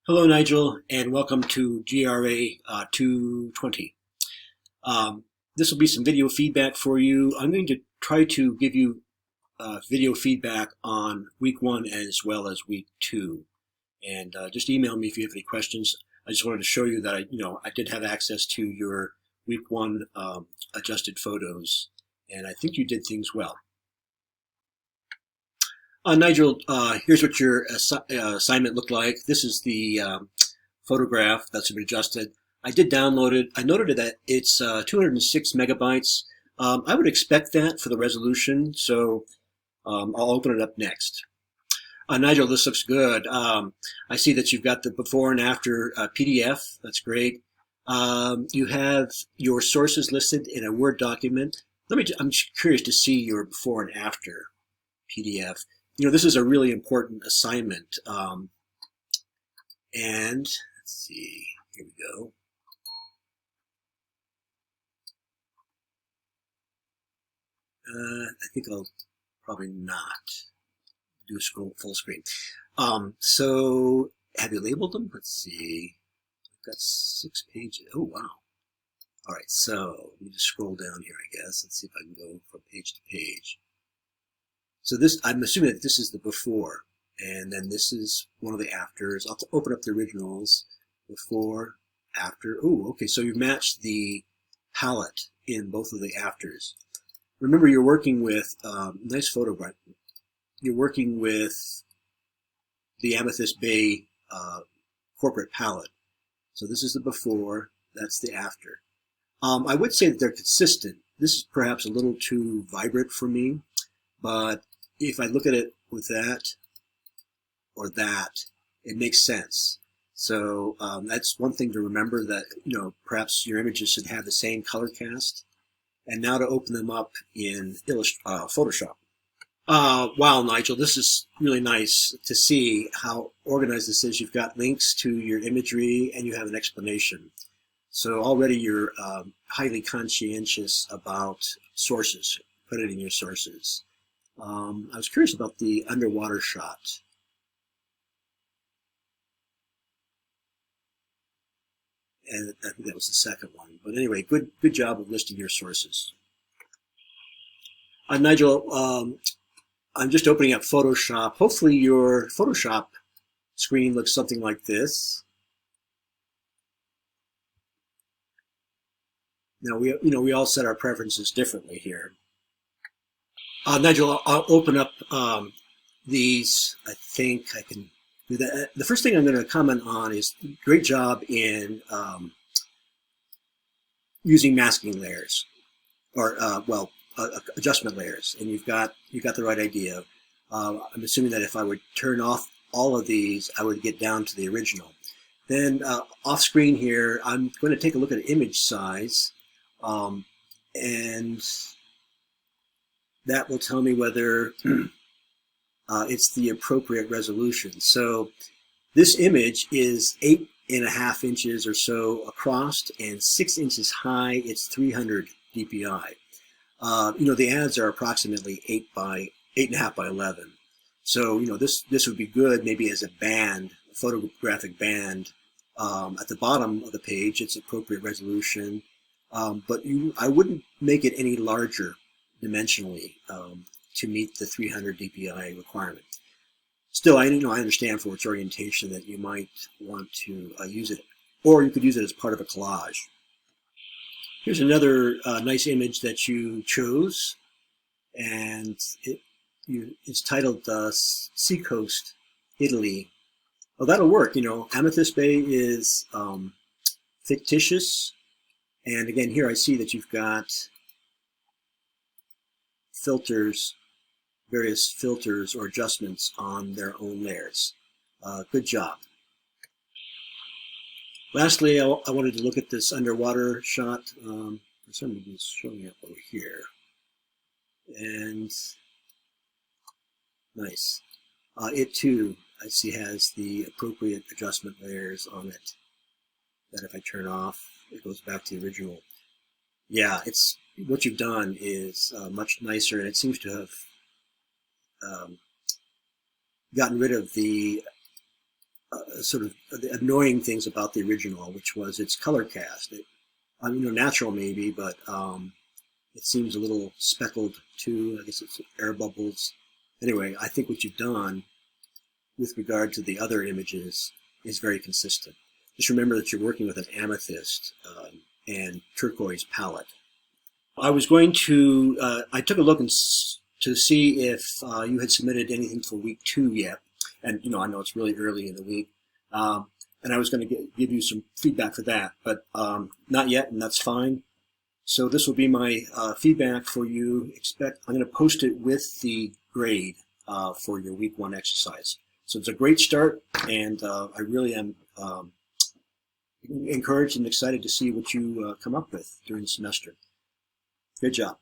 Hello, Nigel, and welcome to GRA 220. This will be some video feedback for you. I'm going to try to give you video feedback on week one as well as week two. And just email me if you have any questions. I just wanted to show you that I did have access to your week one adjusted photos, and I think you did things well. Nigel, here's what your assignment looked like. This is the photograph that's been adjusted. I did download it. I noted that it's 206 megabytes. I would expect that for the resolution, so I'll open it up next. Nigel, this looks good. I see that you've got the before and after PDF. That's great. You have your sources listed in a Word document. I'm curious to see your before and after PDF. This is a really important assignment. And let's see, here we go. I think I'll probably not do full screen. So have you labeled them? Let's see. I've got 6 pages. Oh, wow. All right, so let me just scroll down here, I guess. Let's see if I can go from page to page. So this, I'm assuming that this is the before, and then this is one of the afters. I'll have to open up the originals. Before, after. Oh, okay, so you've matched the palette in both of the afters. Remember, you're working with, nice photograph. You're working with the Amethyst Bay corporate palette. So this is the before, that's the after. I would say that they're consistent. This is perhaps a little too vibrant for me, but if I look at it with that or that, it makes sense. So that's one thing to remember, that perhaps your images should have the same color cast. And now to open them up in Photoshop. Wow, Nigel, this is really nice to see how organized this is. You've got links to your imagery and you have an explanation. So already you're highly conscientious about sources. Put it in your sources. I was curious about the underwater shot. And I think that was the second one. But anyway, good job of listing your sources. Nigel, I'm just opening up Photoshop. Hopefully your Photoshop screen looks something like this. Now we all set our preferences differently here. Nigel, I'll open up these. I think I can do that. The first thing I'm going to comment on is great job in using masking layers, or adjustment layers, and you've got the right idea. I'm assuming that if I would turn off all of these, I would get down to the original. Then off screen here, I'm going to take a look at image size, and that will tell me whether it's the appropriate resolution. So this image is 8.5 inches or so across and 6 inches high. It's 300 dpi. The ads are approximately 8.5 by 11. So this would be good maybe as a band, a photographic band. At the bottom of the page, it's appropriate resolution, but I wouldn't make it any larger dimensionally to meet the 300 dpi requirement. Still, I understand for its orientation that you might want to use it, or you could use it as part of a collage. Here's another nice image that you chose, and it's titled Seacoast, Italy. Well, that'll work. Amethyst Bay is fictitious, and again, here I see that you've got filters, various filters or adjustments on their own layers. Good job. Lastly, I wanted to look at this underwater shot. For some reason, it's showing up over here. And nice. It too, I see, has the appropriate adjustment layers on it. That if I turn off, it goes back to the original. Yeah, what you've done is much nicer, and it seems to have gotten rid of the sort of the annoying things about the original, which was its color cast. Natural maybe, but it seems a little speckled too. I guess it's air bubbles. Anyway, I think what you've done with regard to the other images is very consistent. Just remember that you're working with an amethyst and turquoise palette. I was going to, I took a look to see if you had submitted anything for week 2 yet. And, I know it's really early in the week. And I was going to give you some feedback for that, but not yet, and that's fine. So this will be my feedback for you. I'm going to post it with the grade for your week 1 exercise. So it's a great start, and I really am encouraged and excited to see what you come up with during the semester. Good job.